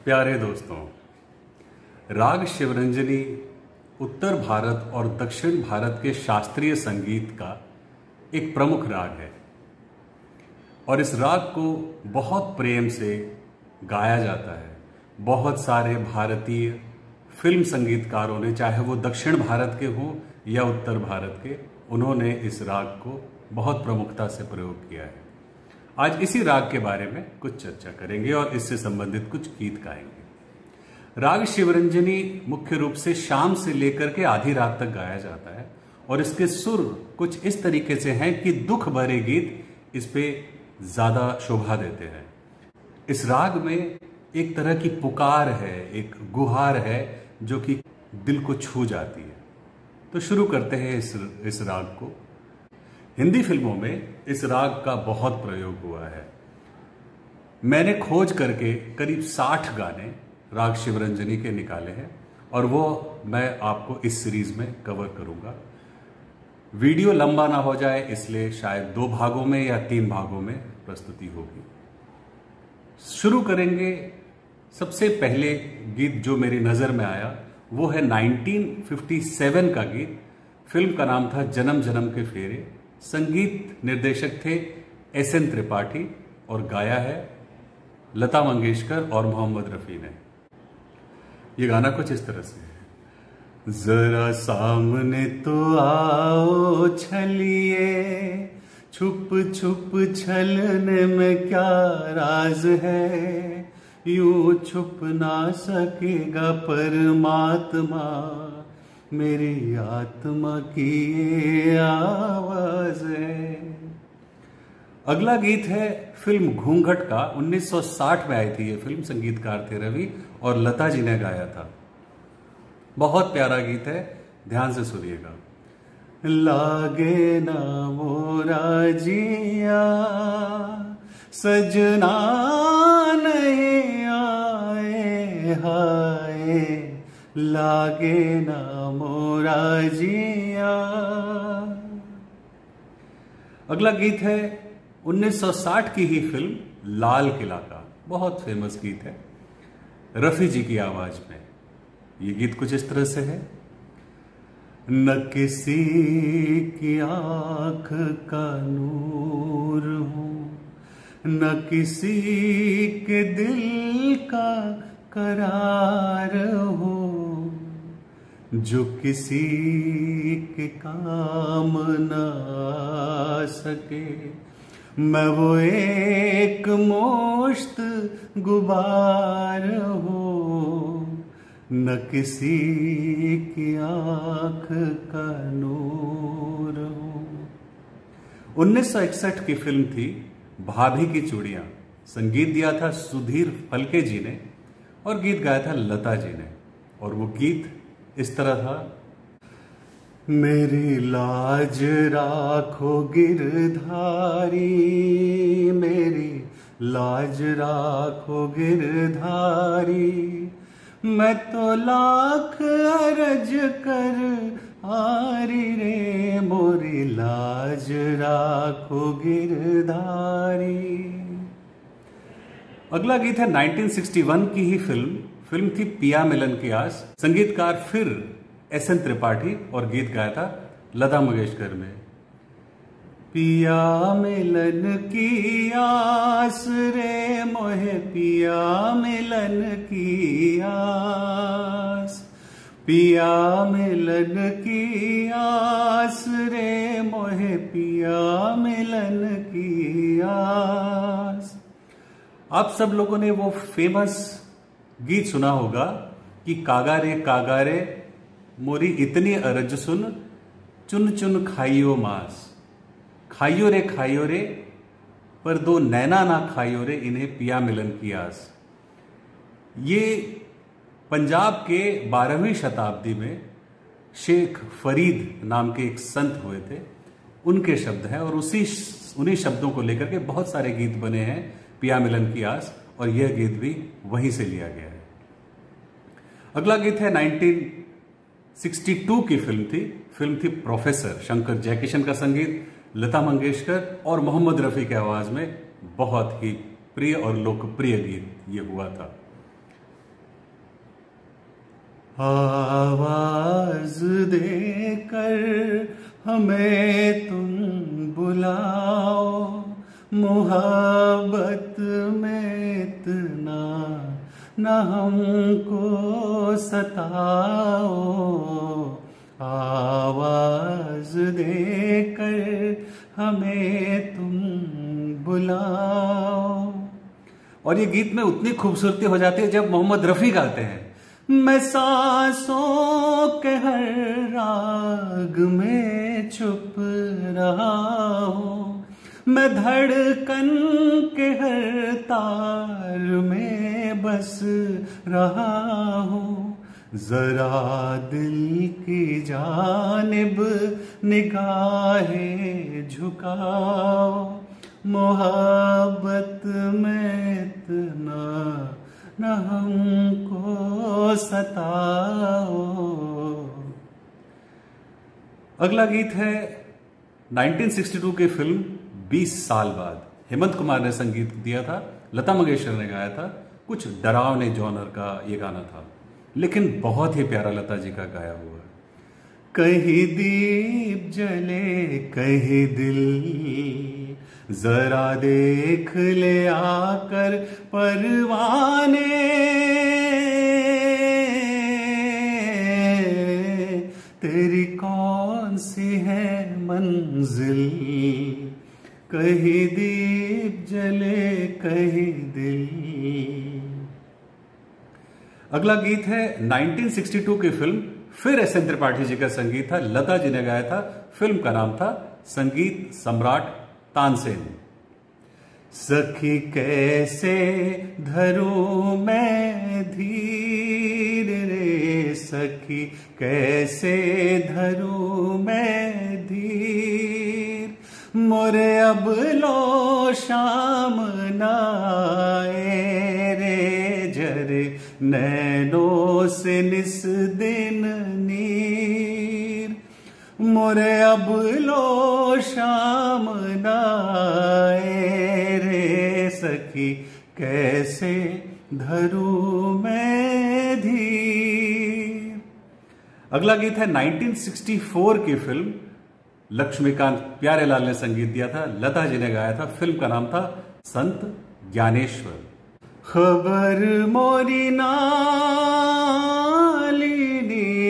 प्यारे दोस्तों, राग शिवरंजनी उत्तर भारत और दक्षिण भारत के शास्त्रीय संगीत का एक प्रमुख राग है और इस राग को बहुत प्रेम से गाया जाता है। बहुत सारे भारतीय फिल्म संगीतकारों ने, चाहे वो दक्षिण भारत के हों या उत्तर भारत के, उन्होंने इस राग को बहुत प्रमुखता से प्रयोग किया है। आज इसी राग के बारे में कुछ चर्चा करेंगे और इससे संबंधित कुछ गीत गाएंगे। राग शिवरंजनी मुख्य रूप से शाम से लेकर के आधी रात तक गाया जाता है और इसके सुर कुछ इस तरीके से हैं कि दुख भरे गीत इस पे ज्यादा शोभा देते हैं। इस राग में एक तरह की पुकार है, एक गुहार है जो कि दिल को छू जाती है। तो शुरू करते हैं इस राग को। हिंदी फिल्मों में इस राग का बहुत प्रयोग हुआ है। मैंने खोज करके करीब 60 गाने राग शिवरंजनी के निकाले हैं और वो मैं आपको इस सीरीज में कवर करूंगा। वीडियो लंबा ना हो जाए इसलिए शायद 2 भागों में या 3 भागों में प्रस्तुति होगी। शुरू करेंगे। सबसे पहले गीत जो मेरी नजर में आया वो है 1957 का गीत। फिल्म का नाम था जन्म जन्म के फेरे। संगीत निर्देशक थे एस.एन. त्रिपाठी और गाया है लता मंगेशकर और मोहम्मद रफी ने। ये गाना कुछ इस तरह से है। जरा सामने तो आओ छलिए, छुप छुप छलने में क्या राज है, यूं छुप ना सकेगा परमात्मा, मेरी आत्मा की ये आवाज है। अगला गीत है फिल्म घूंघट का। 1960 में आई थी ये फिल्म। संगीतकार थे रवि और लता जी ने गाया था। बहुत प्यारा गीत है, ध्यान से सुनिएगा। लागे ना मोरा जिया, सजना नहीं आए हाय, लागे ना मोरा जिया। अगला गीत है 1960 की ही फिल्म लाल किला का। बहुत फेमस गीत है रफी जी की आवाज में। ये गीत कुछ इस तरह से है। न किसी की आंख का नूर हूं, न किसी के दिल का करार हो, जो किसी के काम न आ सके, मैं वो एक मुश्त गुबार हो, न किसी की आंख का नूर हो। 1961 की फिल्म थी भाभी की चूड़ियां। संगीत दिया था सुधीर फलके जी ने और गीत गाया था लता जी ने। और वो गीत इस तरह था। मेरी लाज राखो गिरधारी, मेरी लाज राखो गिरधारी, मैं तो लाख अरज कर आरी रे, मोरी लाज राखो गिरधारी। अगला गीत है 1961 की ही फिल्म थी पिया मिलन की आस। संगीतकार फिर एस.एन. त्रिपाठी और गीत गाया था लता मंगेशकर ने। पिया मिलन की आस रे मोहे, पिया मिलन की आस, पिया मिलन की आस रे मोहे, पिया मिलन की आस। आप सब लोगों ने वो फेमस गीत सुना होगा कि कागा रे मोरी इतनी अरज सुन, चुन चुन खाइयो मांस, खाइयो रे पर 2 नैना ना खाइयो रे, इन्हें पिया मिलन की आस। ये पंजाब के 12वीं शताब्दी में शेख फरीद नाम के एक संत हुए थे, उनके शब्द हैं और उन्हीं शब्दों को लेकर के बहुत सारे गीत बने हैं पिया मिलन की आस, और यह गीत भी वहीं से लिया गया है। अगला गीत है 1962 की फिल्म थी प्रोफेसर। शंकर जयकिशन का संगीत, लता मंगेशकर और मोहम्मद रफी की आवाज में बहुत ही प्रिय और लोकप्रिय गीत ये हुआ था। आवाज देकर हमें तुम बुलाओ, मोहब्बत में इतना न हमको सताओ, आवाज देकर हमें तुम बुलाओ। और ये गीत में उतनी खूबसूरती हो जाती है जब मोहम्मद रफी गाते हैं, मैं सांसों के हर राग में छुप रहा हूँ, मैं धड़कन के हर तार में बस रहा हूँ, जरा दिल की जानिब निगाहें झुकाओ, मोहब्बत में इतना न हमको सताओ। अगला गीत है 1962 की फिल्म 20 साल बाद। हेमंत कुमार ने संगीत दिया था, लता मंगेशकर ने गाया था। कुछ डरावने जॉनर का ये गाना था, लेकिन बहुत ही प्यारा लता जी का गाया हुआ। कहीं दीप जले कहीं दिल, जरा देख ले आकर परवाने, तेरी कौन सी है मंजिल, कहीं दीप जले कहीं दिल। अगला गीत है 1962 की फिल्म, फिर एस एन त्रिपाठी जी का संगीत था, लता जी ने गाया था। फिल्म का नाम था संगीत सम्राट तानसेन। सखी कैसे धरूं मैं धीर रे, सखी कैसे धरूं मैं धीर, मोरे अब लो शाम नाए रे, जरे नैनों से निस दिन नीर, मोरे अब लो शाम नाए रे, सखी कैसे धरूं मैं धीर। अगला गीत है 1964 की फिल्म, लक्ष्मीकांत प्यारेलाल ने संगीत दिया था, लता जी ने गाया था। फिल्म का नाम था संत ज्ञानेश्वर। खबर मोरी नाली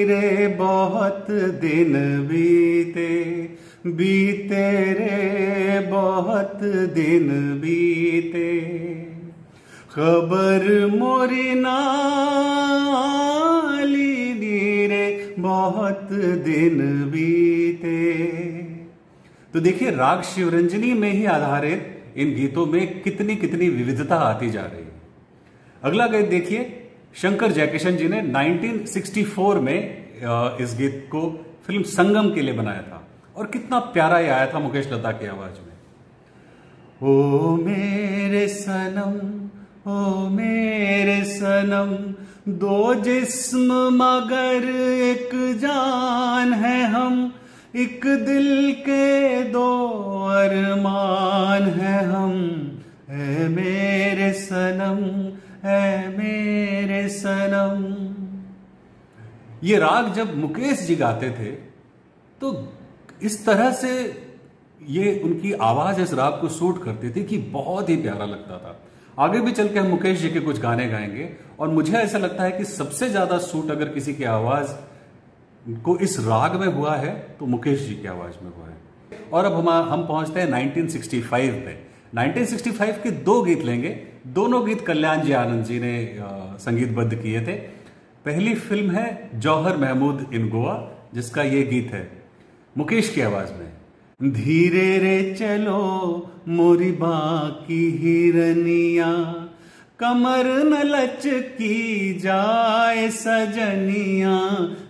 रे, बहुत दिन बीते बीते रे, बहुत दिन बीते, खबर मोरी नाली रे, बहुत दिन बीते। तो देखिए, राग शिवरंजनी में ही आधारित इन गीतों में कितनी कितनी विविधता आती जा रही है। अगला गीत देखिए, शंकर जयकिशन जी ने 1964 में इस गीत को फिल्म संगम के लिए बनाया था, और कितना प्यारा ये आया था मुकेश लता की आवाज में। ओ मेरे सनम, ओ मेरे सनम, दो जिस्म मगर एक जान है हम, एक दिल के दो अरमान है हम, ऐ मेरे सनम, ऐ मेरे सनम। ये राग जब मुकेश जी गाते थे तो इस तरह से ये उनकी आवाज इस राग को सूट करती थी कि बहुत ही प्यारा लगता था। आगे भी चल के हम मुकेश जी के कुछ गाने गाएंगे, और मुझे ऐसा लगता है कि सबसे ज्यादा सूट अगर किसी की आवाज को इस राग में हुआ है तो मुकेश जी की आवाज में हुआ है। और अब हम पहुंचते हैं 1965 पे। 1965 के दो गीत लेंगे, दोनों गीत कल्याण जी आनंद जी ने संगीतबद्ध किए थे। पहली फिल्म है जौहर महमूद इन गोवा, जिसका ये गीत है मुकेश की आवाज में। धीरे रे चलो मोरी बाकी हिरनिया, कमर न लचकी जाए सजनिया,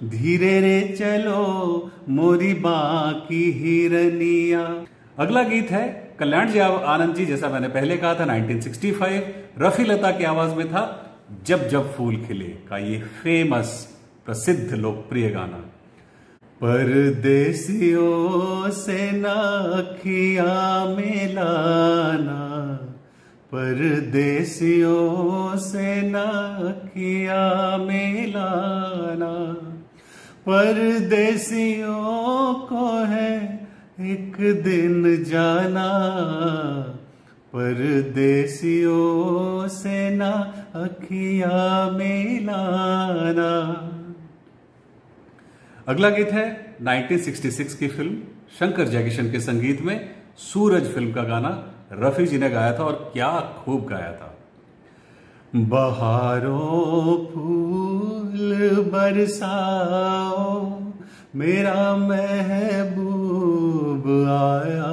धीरे रे चलो मोरी बाकी हिरनिया। अगला गीत है कल्याण जी आनंद जी, जैसा मैंने पहले कहा था 1965, रफी लता की आवाज में था जब जब फूल खिले का ये फेमस प्रसिद्ध लोकप्रिय गाना। परदेसियों से ना अखियां मिलाना, परदेसियों से न किया मिलाना, परदेसियों को है एक दिन जाना, परदेसियों से न किया मिलाना। अगला गीत है 1966 की फिल्म शंकर जयकिशन के संगीत में सूरज फिल्म का गाना रफी जी ने गाया था, और क्या खूब गाया था। बहारों फूल बरसाओ, मेरा महबूब आया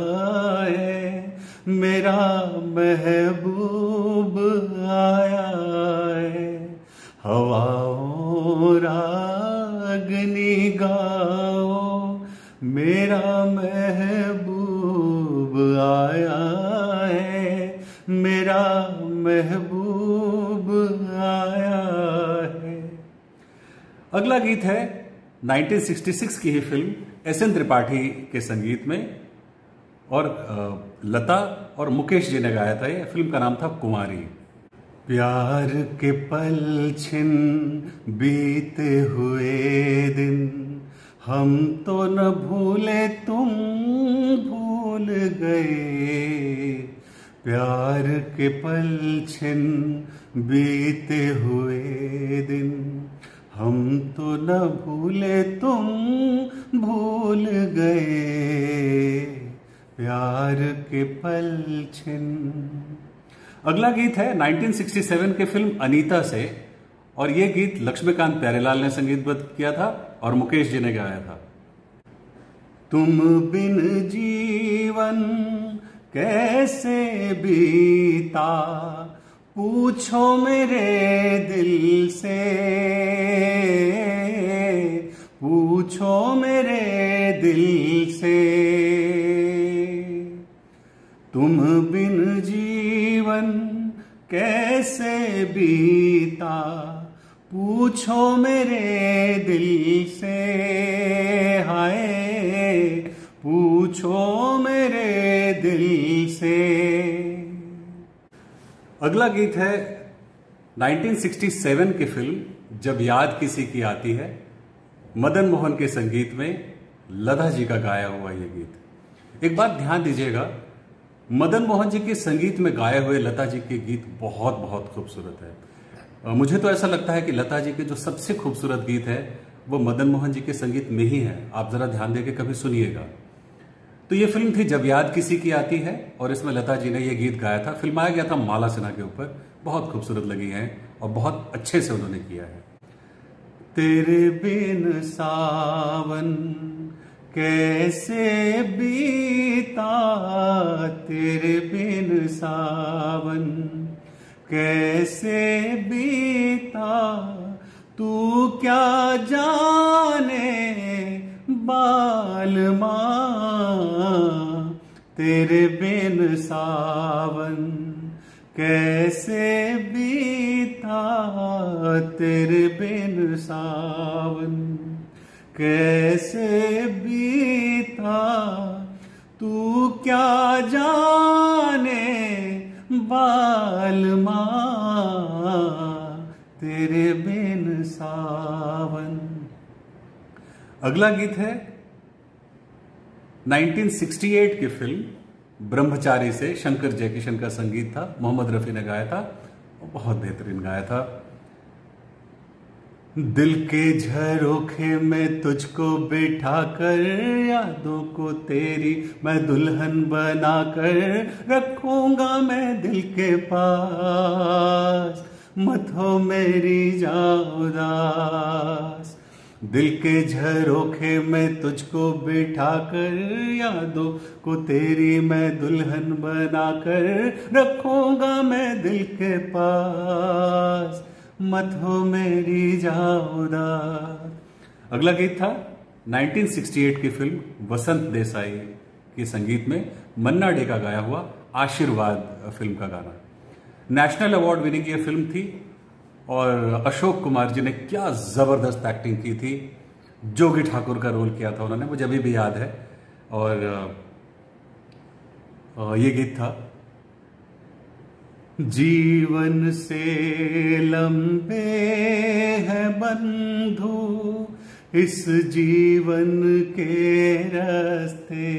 है, मेरा महबूब आया है। हवाओं रागनी गाओ, मेरा महबूब आया है, मेरा महबूब आया है। अगला गीत है 1966 की ही फिल्म एस.एन. त्रिपाठी के संगीत में, और लता और मुकेश जी ने गाया था। ये फिल्म का नाम था कुंवारी। प्यार के पल छिन बीते हुए दिन, हम तो न भूले तुम भूल गए। प्यार के पल छिन बीते हुए दिन, हम तो न भूले तुम भूल गए। प्यार के पल छिन। अगला गीत है 1967 के फिल्म अनीता से, और यह गीत लक्ष्मीकांत प्यारेलाल ने संगीतबद्ध किया था और मुकेश जी ने गाया था। तुम बिन जीवन कैसे बीता, पूछो मेरे दिल से, पूछो मेरे दिल से। तुम बिन जीवन कैसे बीता, पूछो मेरे दिल से, हाय पूछो मेरे दिल से। अगला गीत है 1967 की फिल्म जब याद किसी की आती है, मदन मोहन के संगीत में लता जी का गाया हुआ यह गीत। एक बात ध्यान दीजिएगा, मदन मोहन जी के संगीत में गाए हुए लता जी के गीत बहुत बहुत खूबसूरत है। मुझे तो ऐसा लगता है कि लता जी के जो सबसे खूबसूरत गीत है वो मदन मोहन जी के संगीत में ही है। आप जरा ध्यान देके कभी सुनिएगा। तो ये फिल्म थी जब याद किसी की आती है, और इसमें लता जी ने ये गीत गाया था। फिल्माया गया था माला सिन्हा के ऊपर। बहुत खूबसूरत लगी है और बहुत अच्छे से उन्होंने किया है। तेरे बिन सावन कैसे बीता, तेरे बिन सावन कैसे बीता, तू क्या जाने बालमा, तेरे बिन सावन कैसे बीता, तेरे बिन सावन कैसे बीता, तू क्या जाने बालमा, तेरे बिन सावन। अगला गीत है 1968 की फिल्म ब्रह्मचारी से, शंकर जयकिशन का संगीत था, मोहम्मद रफी ने गाया था और बहुत बेहतरीन गाया था। दिल के झरोखे में तुझको बिठा कर, यादों को तेरी मैं दुल्हन बना कर रखूंगा मैं दिल के पास, मत हो मेरी जान उदास। दिल के झरोखे में तुझको बिठा कर, यादों को तेरी मैं दुल्हन बना कर रखूंगा मैं दिल के पास, मत हो मेरी जाऊदा। अगला गीत था 1968 की फिल्म वसंत देसाई के संगीत में मन्ना डे का गाया हुआ आशीर्वाद फिल्म का गाना। नेशनल अवार्ड विनिंग ये फिल्म थी और अशोक कुमार जी ने क्या जबरदस्त एक्टिंग की थी। जोगी ठाकुर का रोल किया था उन्होंने, मुझे अभी भी याद है। और ये गीत था जीवन से लंबे है बंधु इस जीवन के रास्ते,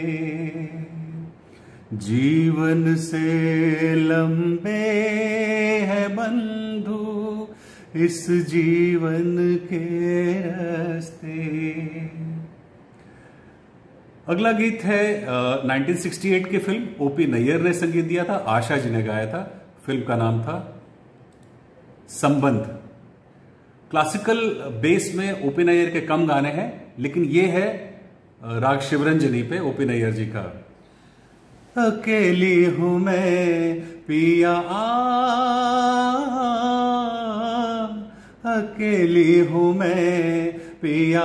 जीवन से लंबे है बंधु इस जीवन के रास्ते। अगला गीत है 1968 की फिल्म, ओपी नैयर ने संगीत दिया था, आशा जी ने गाया था। फिल्म का नाम था संबंध। क्लासिकल बेस में ओपी नैयर के कम गाने हैं, लेकिन ये है राग शिवरंजनी पे ओपी नैयर जी का। अकेली हूं मैं पिया अकेली हूं मैं पिया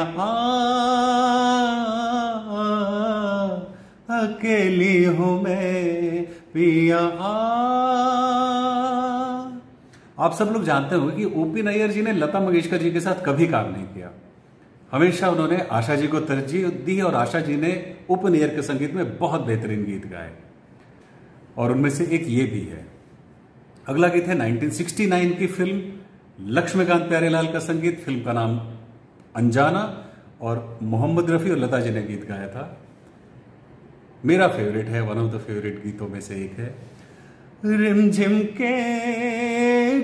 अकेली हूं मैं पिया। आप सब लोग जानते होंगे कि ओपी नैयर जी ने लता मंगेशकर जी के साथ कभी काम नहीं किया। हमेशा उन्होंने आशा जी को तरजीह दी और आशा जी ने ओपी नैयर के संगीत में बहुत बेहतरीन गीत गाए, और उनमें से एक ये भी है। अगला गीत है 1969 की फिल्म लक्ष्मीकांत प्यारेलाल का संगीत। फिल्म का नाम अनजाना, और मोहम्मद रफी और लता जी ने गीत गाया था। मेरा फेवरेट है, वन ऑफ द फेवरेट गीतों में से एक है। रिमझिम के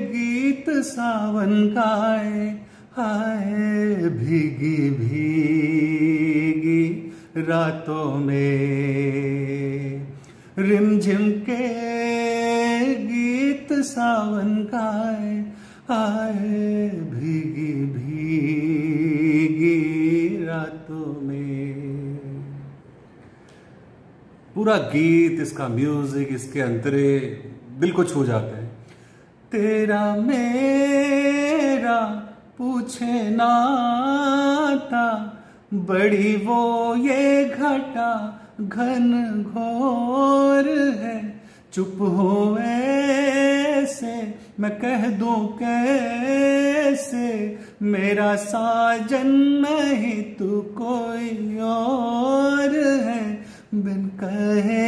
गीत सावन गाए, हाय भीगी भीगी रातों में। रिमझिम के गीत सावन गाए, हाय भीगी भीगी रातों में। पूरा गीत, इसका म्यूजिक, इसके अंतरे दिल को छू जाते हैं। तेरा मेरा पूछे नाता, बड़ी वो ये घटा घन घोर है। चुप हो ऐसे मैं कह दूं कैसे, मेरा साजन नहीं तू कोई और है। बिन कहे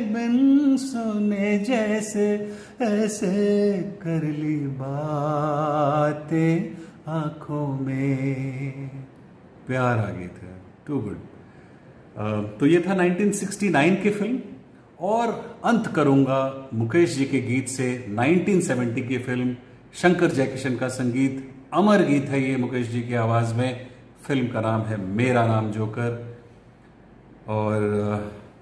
बिन सुने जैसे ऐसे कर ली बातें आंखों में। प्यारा गीत है, टू गुड। तो ये था 1969 की फिल्म। और अंत करूंगा मुकेश जी के गीत से 1970 की फिल्म, शंकर जयकिशन का संगीत, अमर गीत है ये मुकेश जी की आवाज में। फिल्म का नाम है मेरा नाम जोकर, और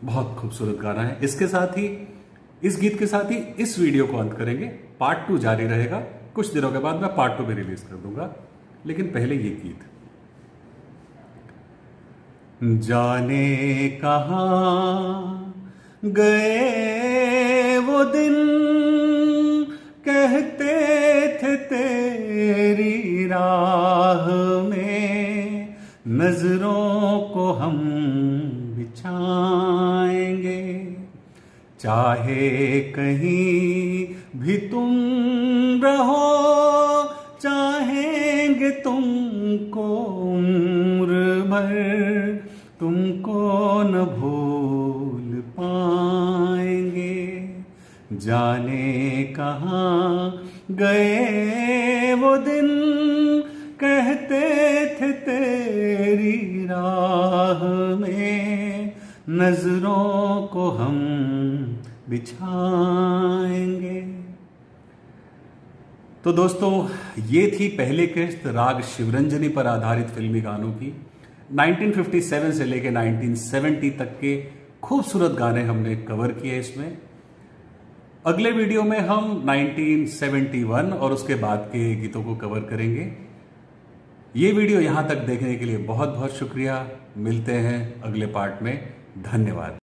बहुत खूबसूरत गाना है। इसके साथ ही, इस गीत के साथ ही इस वीडियो को अंत करेंगे। पार्ट 2 जारी रहेगा, कुछ दिनों के बाद मैं पार्ट 2 भी रिलीज कर दूंगा, लेकिन पहले ये गीत। जाने कहां गए वो दिन, कहते थे तेरी राह में नजरों को हम बिछाएंगे। चाहे कहीं भी तुम रहो, चाहेंगे तुमको उम्र भर, तुमको न भूल पाएंगे। जाने कहां गए वो दिन, कहते थे तेरी राह में नजरों को हम बिछाएंगे। तो दोस्तों, ये थी पहली किस्त राग शिवरंजनी पर आधारित फिल्मी गानों की। 1957 से लेकर 1970 तक के खूबसूरत गाने हमने कवर किए इसमें। अगले वीडियो में हम 1971 और उसके बाद के गीतों को कवर करेंगे। ये वीडियो यहां तक देखने के लिए बहुत बहुत शुक्रिया। मिलते हैं अगले पार्ट में। धन्यवाद।